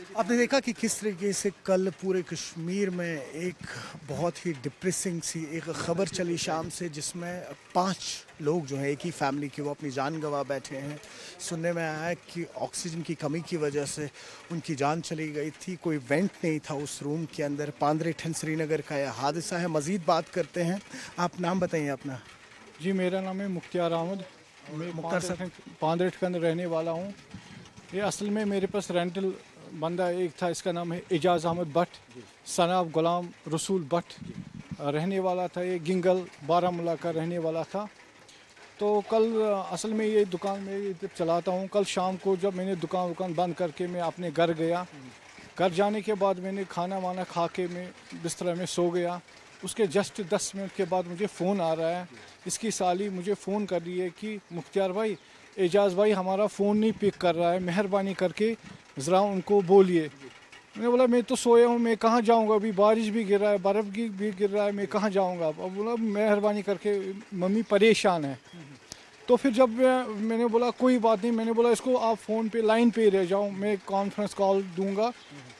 आपने देखा कि किस तरीके से कल पूरे कश्मीर में एक बहुत ही डिप्रेसिंग सी एक खबर चली शाम से, जिसमें 5 लोग जो हैं एक ही फैमिली के, वो अपनी जान गंवा बैठे हैं। सुनने में आया है कि ऑक्सीजन की कमी की वजह से उनकी जान चली गई थी। कोई वेंट नहीं था उस रूम के अंदर। पांद्रेठन श्रीनगर का यह हादसा है। मज़ीद बात करते हैं। आप नाम बताइए अपना। जी, मेरा नाम है मुख्तियार अहमद। मैं मुख्तार साहब, पांद्रेठन रहने वाला हूँ। ये असल में मेरे पास रेंटल बंदा एक था, इसका नाम है एजाज अहमद भट्ट, सन ऑफ गुलाम रसूल भट्ट रहने वाला था। ये गिंगल बारामूला का रहने वाला था। तो कल असल में ये दुकान में चलाता हूँ। कल शाम को जब मैंने दुकान बंद करके मैं अपने घर गया, घर जाने के बाद मैंने खाना वाना खा के मैं बिस्तर में सो गया। उसके जस्ट 10 मिनट के बाद मुझे फ़ोन आ रहा है। इसकी साली मुझे फ़ोन कर रही है कि मुख्तियार भाई, एजाज भाई हमारा फ़ोन नहीं पिक कर रहा है, मेहरबानी करके ज़रा उनको बोलिए। मैंने बोला मैं तो सोया हूँ, मैं कहाँ जाऊँगा, अभी बारिश भी गिर रहा है, बर्फ़ भी गिर रहा है, मैं कहाँ जाऊँगा। अब बोला मेहरबानी करके, मम्मी परेशान है। तो फिर जब मैंने बोला कोई बात नहीं, मैंने बोला इसको आप फ़ोन पे लाइन पे रह जाओ, मैं कॉन्फ्रेंस कॉल दूंगा।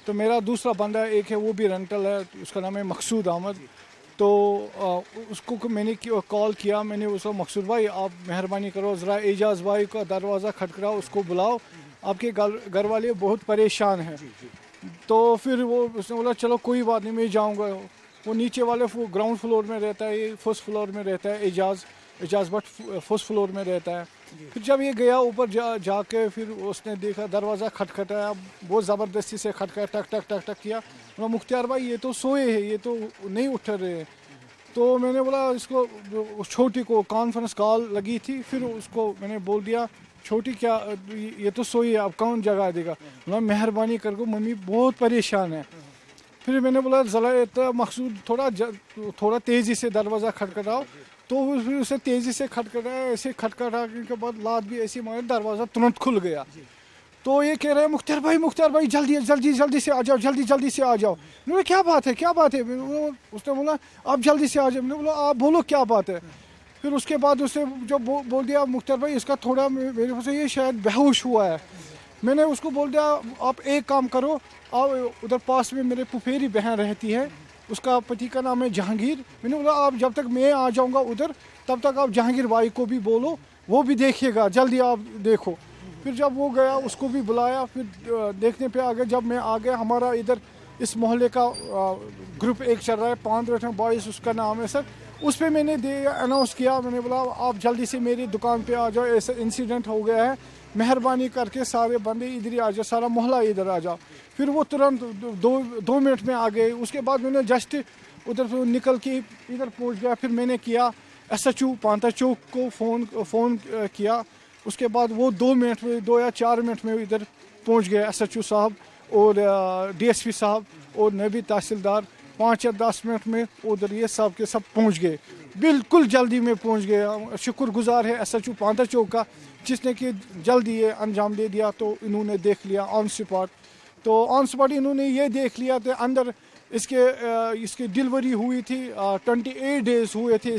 तो मेरा दूसरा बंदा एक है, वो भी रेंटल है, उसका नाम है मकसूद अहमद। तो उसको मैंने कॉल किया। मैंने उसको, मकसूद भाई आप मेहरबानी करो, ज़रा एजाज भाई का दरवाज़ा खटखटाओ, उसको बुलाओ, आपके घर वाले बहुत परेशान हैं। तो फिर उसने बोला चलो कोई बात नहीं, मैं जाऊँगा। वो नीचे वाले ग्राउंड फ्लोर में रहता है, ये फर्स्ट फ्लोर में रहता है। एजाज भट्ट फर्स्ट फ्लोर में रहता है। फिर जब ये गया ऊपर जाके फिर उसने देखा दरवाज़ा खटखटाया, बहुत ज़बरदस्ती से खटखटाया, टक टक टक टक किया। बोला मुख्तियार भाई ये तो सोए हैं, ये तो नहीं उठ रहे हैं। तो मैंने बोला इसको, उस छोटी को कॉन्फ्रेंस कॉल लगी थी, फिर उसको मैंने बोल दिया छोटी क्या ये तो सोई है, अब कौन जगा देगा। बोला मेहरबानी करके, मम्मी बहुत परेशान है। फिर मैंने बोला ज़रा मकसूद थोड़ा तेज़ी से दरवाज़ा खटखटाओ। तो फिर उसे तेज़ी से खटखटाया, ऐसे खटखटाने के बाद लात भी ऐसी मारी, दरवाज़ा तुरंत खुल गया। तो ये कह रहे हैं मुख्तियार भाई जल्दी से आ जाओ, जल्दी से आ जाओ। मैंने बोला क्या बात है। उसने बोला आप जल्दी से आ जाओ। मैंने बोला आप बोलो क्या बात है। फिर उसके बाद उसने जो बोल दिया मुख्तियार भाई इसका थोड़ा मेरे से ये शायद बेहोश हुआ है। मैंने उसको बोल दिया आप एक काम करो, आप उधर पास में मेरे फुफेरी बहन रहती है, उसका पति का नाम है जहांगीर। मैंने बोला आप जब तक मैं आ जाऊंगा उधर, तब तक आप जहांगीर भाई को भी बोलो, वो भी देखिएगा, जल्दी आप देखो। फिर जब वो गया, उसको भी बुलाया। फिर देखने पे आ गया। जब मैं आ गया, हमारा इधर इस मोहल्ले का ग्रुप एक चल रहा है, 5 बॉयज़ उसका नाम है सर। उस पर मैंने अनाउंस किया। मैंने बोला आप जल्दी से मेरी दुकान पे आ जाओ, ऐसा इंसिडेंट हो गया है, मेहरबानी करके सारे बंदे इधर ही आ जाओ, सारा मोहल्ला इधर आ जाओ। फिर वो तुरंत दो मिनट में आ गए। उसके बाद मैंने जस्ट उधर से निकल के इधर पहुंच गया। फिर मैंने किया SHO पांता चौक को फ़ोन किया। उसके बाद वो 2 या 4 मिनट में इधर पहुंच गए SHO साहब और DSP साहब और नबी तहसीलदार। 5 या 10 मिनट में उधर ये सब के सब पहुंच गए, बिल्कुल जल्दी में पहुंच गए। शुक्रगुजार है SHO पांता चौक का, जिसने कि जल्दी ये अंजाम दे दिया। तो इन्होंने देख लिया ऑन स्पॉट। तो ऑन स्पॉट इन्होंने ये देख लिया था, अंदर इसकी डिलीवरी हुई थी, 28 डेज़ हुए थे,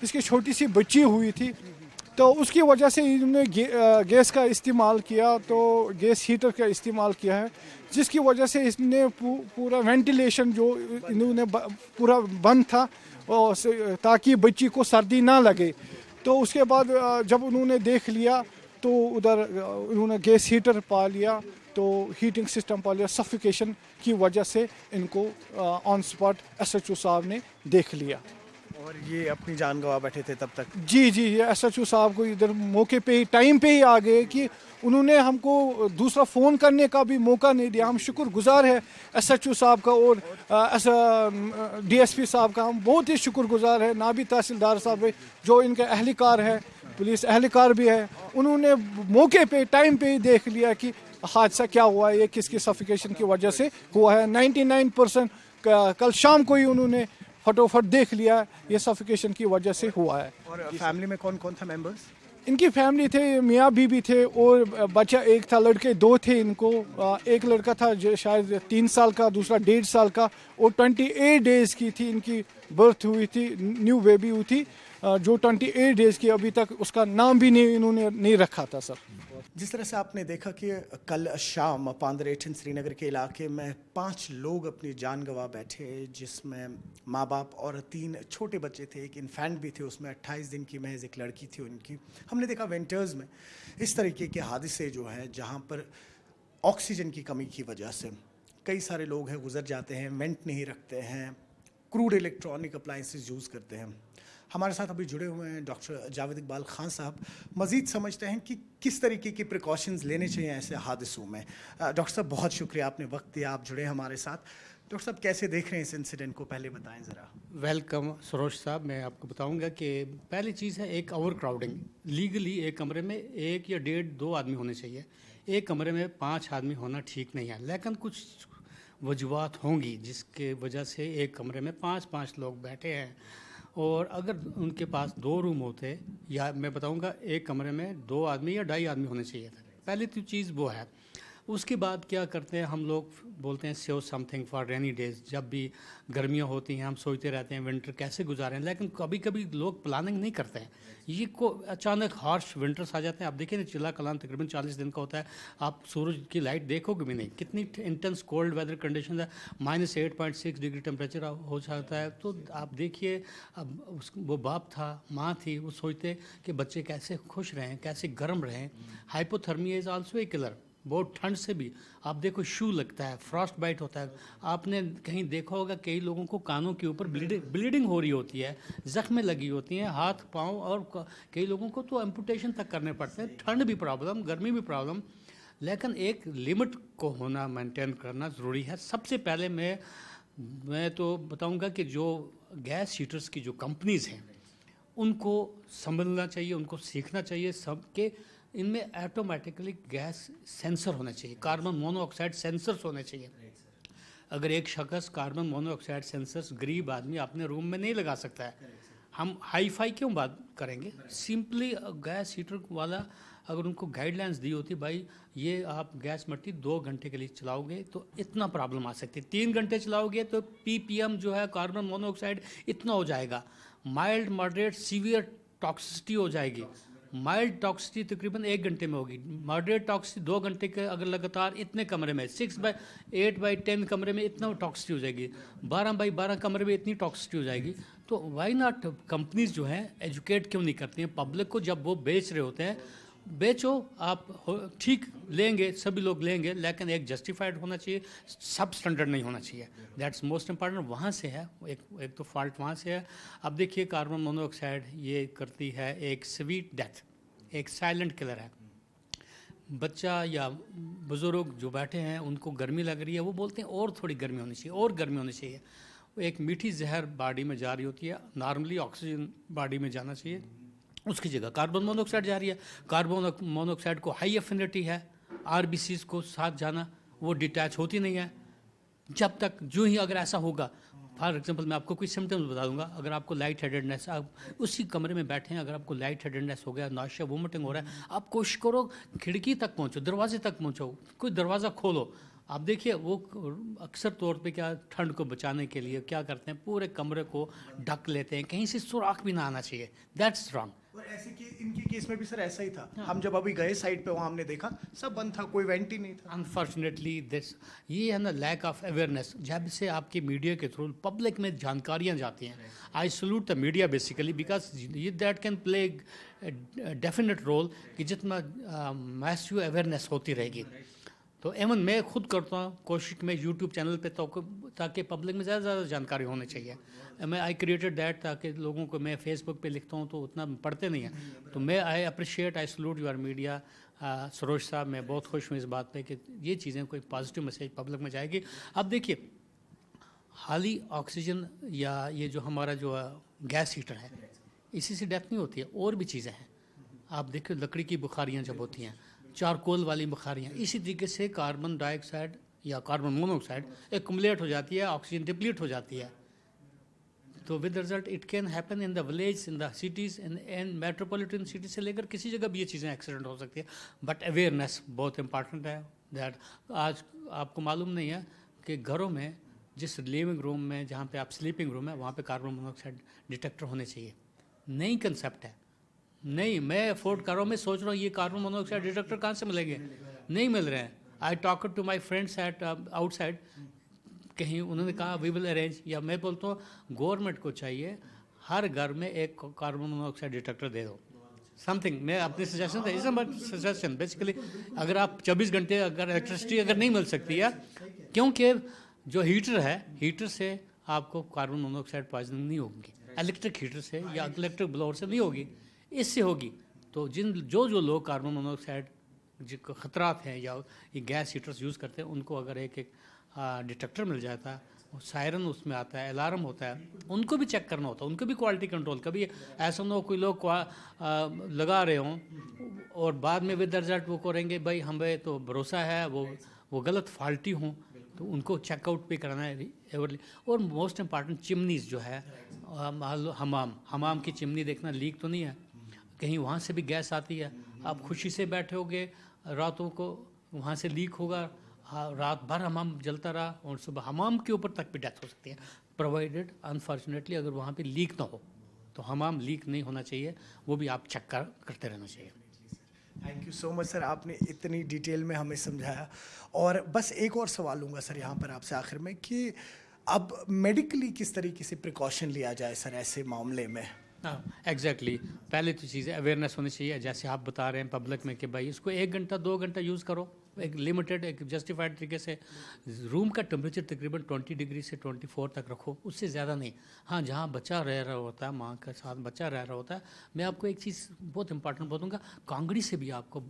इसकी छोटी सी बच्ची हुई थी। तो उसकी वजह से इन्होंने गैस का इस्तेमाल किया, तो गैस हीटर का इस्तेमाल किया है, जिसकी वजह से इसने पूरा वेंटिलेशन जो इन्होंने पूरा बंद था, ताकि बच्ची को सर्दी ना लगे। तो उसके बाद जब उन्होंने देख लिया तो उधर उन्होंने गैस हीटर पा लिया, तो हीटिंग सिस्टम पा लिया। सफिकेशन की वजह से इनको ऑन स्पॉट SHO साहब ने देख लिया। और ये अपनी जान गंवा बैठे थे तब तक। जी, ये SHO साहब को इधर मौके पे ही, टाइम पे ही आ गए कि उन्होंने हमको दूसरा फ़ोन करने का भी मौका नहीं दिया। हम शुक्रगुजार है SHO साहब का और DSP साहब का, हम बहुत ही शुक्रगुजार है। नाबी तहसीलदार साहब जो इनके अहलकार है, पुलिस अहलकार भी है, उन्होंने मौके पे टाइम पे ही देख लिया कि हादसा क्या हुआ है, ये किसकी सफिकेशन की वजह से हुआ है। 99% कल शाम को ही उन्होंने फटोफट देख लिया, ये सफिकेशन की वजह से हुआ है। और फैमिली में कौन कौन था मेंबर्स? इनकी फैमिली थे, मियाँ बीबी थे और बच्चा एक था, लड़के 2 थे इनको। एक लड़का था जो शायद 3 साल का, दूसरा 1.5 साल का, और 28 डेज़ की थी इनकी बर्थ हुई थी, न्यू बेबी हुई थी, जो 28 डेज़ की। अभी तक उसका नाम भी नहीं इन्होंने नहीं रखा था सर। जिस तरह से आपने देखा कि कल शाम पांदरेठन श्रीनगर के इलाके में 5 लोग अपनी जान गंवा बैठे, जिसमें माँ बाप और 3 छोटे बच्चे थे, एक इन्फेंट भी थे, उसमें 28 दिन की महज एक लड़की थी उनकी। हमने देखा विंटर्स में इस तरीके के हादसे जो हैं जहाँ पर ऑक्सीजन की कमी की वजह से कई सारे लोग हैं गुजर जाते हैं, वेंट नहीं रखते हैं, क्रूड इलेक्ट्रॉनिक अप्लाइंसेस यूज़ करते हैं। हमारे साथ अभी जुड़े हुए हैं डॉक्टर जावेद इकबाल खान साहब। मज़ीद समझते हैं कि किस तरीके की प्रिकॉशंस लेने चाहिए ऐसे हादसों में। डॉक्टर साहब बहुत शुक्रिया, आपने वक्त दिया, आप जुड़े हमारे साथ। डॉक्टर साहब कैसे देख रहे हैं इस इंसिडेंट को, पहले बताएं ज़रा। वेलकम सरोज साहब। मैं आपको बताऊंगा कि पहली चीज़ है एक ओवर क्राउडिंग। लीगली एक कमरे में 1 या 1.5-2 आदमी होने चाहिए, एक कमरे में 5 आदमी होना ठीक नहीं है। लेकिन कुछ वजूहत होंगी जिसके वजह से एक कमरे में 5-5 लोग बैठे हैं, और अगर उनके पास 2 रूम होते, या मैं बताऊंगा एक कमरे में 2 आदमी या 2.5 आदमी होने चाहिए था। पहली तो चीज़ वो है। उसके बाद क्या करते हैं हम लोग, बोलते हैं save something for rainy days. जब भी गर्मियाँ होती हैं हम सोचते रहते हैं विंटर कैसे गुजारें, लेकिन कभी कभी लोग प्लानिंग नहीं करते हैं। ये को अचानक हार्श विंटर्स आ जाते हैं। आप देखिए ना, चिल्ला कलान तकरीबन 40 दिन का होता है, आप सूरज की लाइट देखोगे भी नहीं। कितनी इंटेंस कोल्ड वेदर कंडीशन है, -8.6 डिग्री टेम्परेचर हो जाता है। तो आप देखिए, अब वो बाप था, माँ थी, वो सोचते कि बच्चे कैसे खुश रहें, कैसे गर्म रहें। Hypothermia is also a killer. बहुत ठंड से भी आप देखो शू लगता है, फ्रॉस्ट बाइट होता है। आपने कहीं देखा होगा कई लोगों को कानों के ऊपर ब्लीडिंग हो रही होती है, जख्में लगी होती हैं, हाथ पाँव, और कई लोगों को तो एम्पुटेशन तक करने पड़ते हैं। ठंड भी प्रॉब्लम, गर्मी भी प्रॉब्लम, लेकिन एक लिमिट को होना, मेंटेन करना ज़रूरी है। सबसे पहले मैं तो बताऊंगा कि जो गैस हीटर्स की जो कंपनीज़ हैं उनको समझना चाहिए, उनको सीखना चाहिए सबके। इनमें ऑटोमेटिकली गैस सेंसर होने चाहिए, कार्बन मोनोऑक्साइड सेंसर्स होने चाहिए। अगर एक शख्स कार्बन मोनोऑक्साइड सेंसर्स, गरीब आदमी अपने रूम में नहीं लगा सकता है, हम हाई फाई क्यों बात करेंगे। सिंपली गैस हीटर वाला अगर उनको गाइडलाइंस दी होती, भाई ये आप गैस मट्टी 2 घंटे के लिए चलाओगे तो इतना प्रॉब्लम आ सकती है, 3 घंटे चलाओगे तो पीपीएम जो है कार्बन मोनोऑक्साइड इतना हो जाएगा, माइल्ड मॉडरेट सीवियर टॉक्सिसिटी हो जाएगी। माइल्ड टॉक्सिसिटी तकरीबन 1 घंटे में होगी, मॉडरेट टॉक्सिसिटी 2 घंटे के अगर लगातार इतने कमरे में 6/8/10 कमरे में इतना टॉक्सिसिटी हो जाएगी, 12/12 कमरे में इतनी टॉक्सिसिटी हो जाएगी। तो वाई नॉट कंपनीज जो हैं एजुकेट क्यों नहीं करती हैं पब्लिक को। जब वो बेच रहे होते हैं, बेचो आप, ठीक लेंगे, सभी लोग लेंगे, लेकिन एक जस्टिफाइड होना चाहिए, सब स्टैंडर्ड नहीं होना चाहिए। That's most important. वहाँ से है एक तो फॉल्ट वहाँ से है। अब देखिए कार्बन मोनोऑक्साइड ये करती है एक स्वीट डेथ, एक साइलेंट किलर है। बच्चा या बुज़ुर्ग जो बैठे हैं उनको गर्मी लग रही है, वो बोलते हैं और थोड़ी गर्मी होनी चाहिए, और गर्मी होनी चाहिए। एक मीठी जहर बॉडी में जा रही होती है, नॉर्मली ऑक्सीजन बॉडी में जाना चाहिए, उसकी जगह कार्बन मोनोऑक्साइड जा रही है। कार्बन मोनोऑक्साइड को हाई एफिनिटी है, आरबीसीज को साथ जाना, वो डिटैच होती नहीं है। जब तक जो ही अगर ऐसा होगा, फॉर एग्जांपल मैं आपको कुछ सिम्टम्स बता दूंगा। अगर आपको लाइट हेडेडनेस, आप उसी कमरे में बैठे हैं, अगर आपको लाइट हेडेडनेस हो गया, नाशिया वोमिटिंग हो रहा है, आप कोशिश करो खिड़की तक पहुंचो, दरवाजे तक पहुंचो, कोई दरवाज़ा खोलो। आप देखिए वो अक्सर तौर पे क्या ठंड को बचाने के लिए क्या करते हैं, पूरे कमरे को ढक लेते हैं, कहीं से सुराख भी ना आना चाहिए। That's wrong. और ऐसे कि इनके केस में भी सर ऐसा ही था। हम जब अभी गए साइड पे, वहाँ हमने देखा सब बंद था, कोई वेंट ही नहीं था। अनफॉर्चुनेटली दिस, ये है ना लैक ऑफ अवेयरनेस। जब से आपकी मीडिया के थ्रू पब्लिक में जानकारियाँ जाती हैं, I salute the media basically, because ये that can play definite role कि जितना मैसिव अवेयरनेस होती रहेगी। तो एवं मैं खुद करता हूँ कोशिश में यूट्यूब चैनल पे, तो ताकि पब्लिक में ज़्यादा से ज़्यादा जानकारी होनी चाहिए। मैं आई क्रिएटेड दैट, ताकि लोगों को, मैं फेसबुक पे लिखता हूँ तो उतना पढ़ते नहीं हैं। तो मैं I appreciate, I salute your media Saroj साहब। मैं बहुत खुश हूँ इस बात पे कि ये चीज़ें कोई पॉजिटिव मैसेज पब्लिक में जाएगी। अब देखिए हाली ऑक्सीजन या ये जो हमारा जो गैस हीटर है, इसी से डेथ नहीं होती है, और भी चीज़ें हैं। आप देखिए लकड़ी की बुखारियाँ जब होती हैं, चारकोल वाली बुखारियाँ, इसी तरीके से कार्बन डाइऑक्साइड या कार्बन मोनोऑक्साइड एक्युमुलेट हो जाती है, ऑक्सीजन डिप्लीट हो जाती है। तो with result it can happen in the village, in the cities, in metropolitan city से लेकर किसी जगह भी ये चीज़ें एक्सीडेंट हो सकती है। बट अवेयरनेस बहुत इंपॉर्टेंट है। दैट आज आपको मालूम नहीं है कि घरों में, जिस लिविंग रूम में, जहाँ पे आप स्लीपिंग रूम है, वहाँ पे कार्बन मोनोऑक्साइड डिटेक्टर होने चाहिए। नई कंसेप्ट है, नहीं, मैं अफोर्ड कर रहा हूँ, मैं सोच रहा हूँ ये कार्बन मोनोऑक्साइड डिटेक्टर कहाँ से मिलेंगे, नहीं मिल रहे हैं। I talk to my friends at outside, कहीं उन्होंने कहा वी विल अरेंज, या मैं बोलता हूँ गवर्नमेंट को चाहिए हर घर में एक कार्बन मोनोऑक्साइड डिटेक्टर दे दो, समथिंग। मैं अपने सजेशन था, इज बट सजेशन बेसिकली, अगर आप 24 घंटे अगर इलेक्ट्रिसिटी अगर नहीं मिल सकती है, क्योंकि जो हीटर है, हीटर से आपको कार्बन मोनोऑक्साइड पॉइजनिंग नहीं होगी, इलेक्ट्रिक हीटर से या इलेक्ट्रिक ब्लोअर से नहीं होगी, इससे होगी। तो जो लोग कार्बन मोनोऑक्साइड जो ख़तरात हैं या ये गैस हीटर्स यूज़ करते हैं, उनको अगर एक डिटेक्टर मिल जाता है, सायरन उसमें आता है, अलार्म होता है, उनको भी चेक करना होता है, उनको भी क्वालिटी कंट्रोल। कभी ऐसा ना हो कोई लोग लगा रहे हों और बाद में विद रिजल्ट वो करेंगे भाई हमें तो भरोसा है वो गलत फॉल्टी हों, तो उनको चेकआउट भी करना है एवरली। और मोस्ट इम्पॉर्टेंट चिमनीज जो है, हमाम की चिमनी देखना लीक तो नहीं है, कहीं वहाँ से भी गैस आती है, आप खुशी से बैठे होगे, रातों को वहाँ से लीक होगा, रात भर हमाम जलता रहा और सुबह हमाम के ऊपर तक भी डेथ हो सकती है, प्रोवाइडेड अनफॉर्चुनेटली अगर वहाँ पे लीक ना हो। तो हमाम लीक नहीं होना चाहिए, वो भी आप चेक करते रहना चाहिए। Thank you so much sir, आपने इतनी डिटेल में हमें समझाया। और बस एक और सवाल लूँगा सर यहाँ पर आपसे आखिर में कि अब मेडिकली किस तरीके से प्रिकॉशन लिया जाए सर ऐसे मामले में? हाँ एग्जैक्टली, पहले तो चीज़ें अवेयरनेस होनी चाहिए, जैसे आप बता रहे हैं पब्लिक में कि भाई इसको 1 घंटा 2 घंटा यूज़ करो, एक लिमिटेड एक जस्टिफाइड तरीके से। रूम का टेम्परेचर तकरीबन 20 डिग्री से 24 तक रखो, उससे ज़्यादा नहीं। हाँ, जहाँ बच्चा रह रहा होता है, माँ के साथ बच्चा रह रहा होता है, मैं आपको एक चीज़ बहुत इंपॉर्टेंट बताऊँगा, कांगड़ी से भी आपको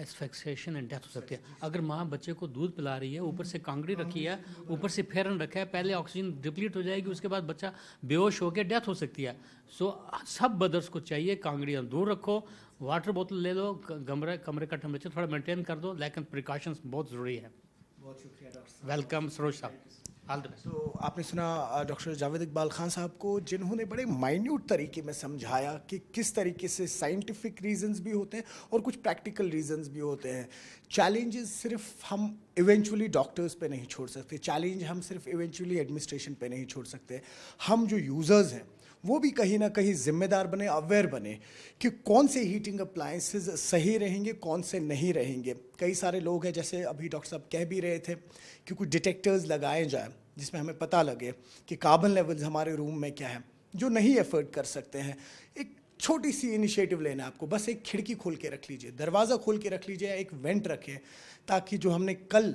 एस्फिक्सिएशन एंड डेथ हो सकती है। अगर माँ बच्चे को दूध पिला रही है, ऊपर से कांगड़ी रखी है, ऊपर से फेरन रखा है, पहले ऑक्सीजन डिप्लीट हो जाएगी, उसके बाद बच्चा बेहोश होकर डेथ हो सकती है। सो सब मदर्स को चाहिए कांगड़ियाँ दूर रखो, वाटर बोतल ले लो, कमरे का टेम्परेचर थोड़ा मेंटेन कर दो, लेकिन प्रिकॉशंस बहुत ज़रूरी है। बहुत शुक्रिया डॉक्टर। वेलकम सरोज साहब, ऑल द बेस्ट। तो आपने सुना डॉक्टर जावेद इकबाल खान साहब को, जिन्होंने बड़े माइन्यूट तरीके में समझाया कि किस तरीके से साइंटिफिक रीजंस भी होते हैं और कुछ प्रैक्टिकल रीजंस भी होते हैं। चैलेंजेस सिर्फ हम इवेंचुअली डॉक्टर्स पे नहीं छोड़ सकते, चैलेंज हम सिर्फ इवेंचुअली एडमिनिस्ट्रेशन पे नहीं छोड़ सकते। हम जो यूज़र्स हैं वो भी कहीं ना कहीं जिम्मेदार बने, अवेयर बने कि कौन से हीटिंग अप्लायंसेस सही रहेंगे, कौन से नहीं रहेंगे। कई सारे लोग हैं, जैसे अभी डॉक्टर साहब कह भी रहे थे, कि कुछ डिटेक्टर्स लगाए जाएं जिसमें हमें पता लगे कि कार्बन लेवल्स हमारे रूम में क्या है, जो नहीं एफर्ड कर सकते हैं। एक छोटी सी इनिशिएटिव लेना है आपको, बस एक खिड़की खोल के रख लीजिए, दरवाज़ा खोल के रख लीजिए, एक वेंट रखें, ताकि जो हमने कल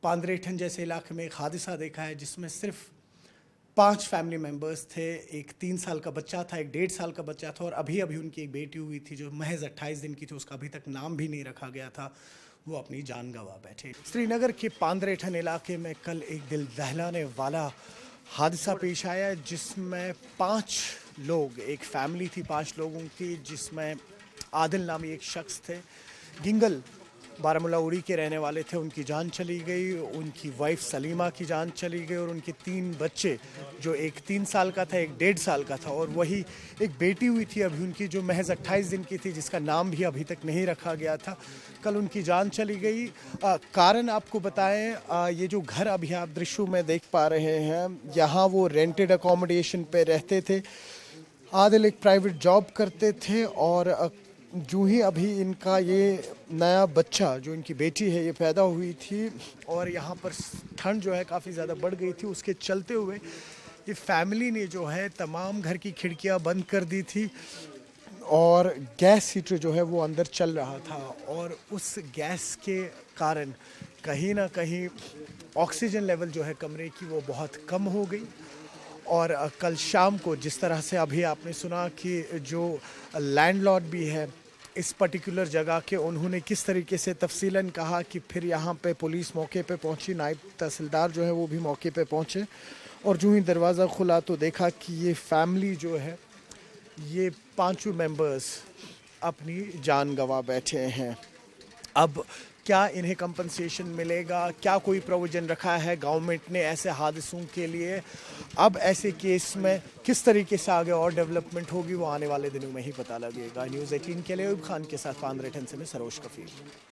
पांद्रेठन जैसे इलाके में एक हादसा देखा है जिसमें सिर्फ 5 फैमिली मेम्बर्स थे, एक 3 साल का बच्चा था, एक 1.5 साल का बच्चा था, और अभी उनकी एक बेटी हुई थी जो महज 28 दिन की थी, उसका अभी तक नाम भी नहीं रखा गया था, वो अपनी जान गंवा बैठे। श्रीनगर के पांद्रेठन इलाके में कल एक दिल दहलाने वाला हादसा पेश आया जिसमें 5 लोग, एक फैमिली थी 5 लोगों की, जिसमें आदिल नामी एक शख्स थे, गिंगल बारामूला उड़ी के रहने वाले थे, उनकी जान चली गई, उनकी वाइफ सलीमा की जान चली गई, और उनके 3 बच्चे, जो एक 3 साल का था, एक 1.5 साल का था, और वही एक बेटी हुई थी अभी उनकी जो महज 28 दिन की थी, जिसका नाम भी अभी तक नहीं रखा गया था। कल उनकी जान चली गई। कारण आपको बताएं, ये जो घर अभी आप दृश्यों में देख पा रहे हैं, यहाँ वो रेंटेड अकोमोडेशन पे रहते थे। आदिल एक प्राइवेट जॉब करते थे, और जो ही अभी इनका ये नया बच्चा, जो इनकी बेटी है, ये पैदा हुई थी, और यहाँ पर ठंड जो है काफ़ी ज़्यादा बढ़ गई थी, उसके चलते हुए ये फैमिली ने जो है तमाम घर की खिड़कियाँ बंद कर दी थी, और गैस हीटर जो है वो अंदर चल रहा था, और उस गैस के कारण कहीं ना कहीं ऑक्सीजन लेवल जो है कमरे की वो बहुत कम हो गई। और कल शाम को जिस तरह से अभी आपने सुना कि जो लैंडलॉर्ड भी है इस पर्टिकुलर जगह के, उन्होंने किस तरीके से तफसीलन कहा कि फिर यहाँ पे पुलिस मौके पे पहुँची, नायब तहसीलदार जो है वो भी मौके पे पहुँचे, और जो ही दरवाज़ा खुला तो देखा कि ये फैमिली जो है, ये 5 मेंबर्स अपनी जान गंवा बैठे हैं। अब क्या इन्हें कंपनसेशन मिलेगा, क्या कोई प्रोविज़न रखा है गवर्नमेंट ने ऐसे हादसों के लिए? अब ऐसे केस में किस तरीके से आगे और डेवलपमेंट होगी, वो आने वाले दिनों में ही पता लगेगा। न्यूज़ 18 के लिए अयूब खान के साथ पांद्रेठन से मैं सरोज कफील।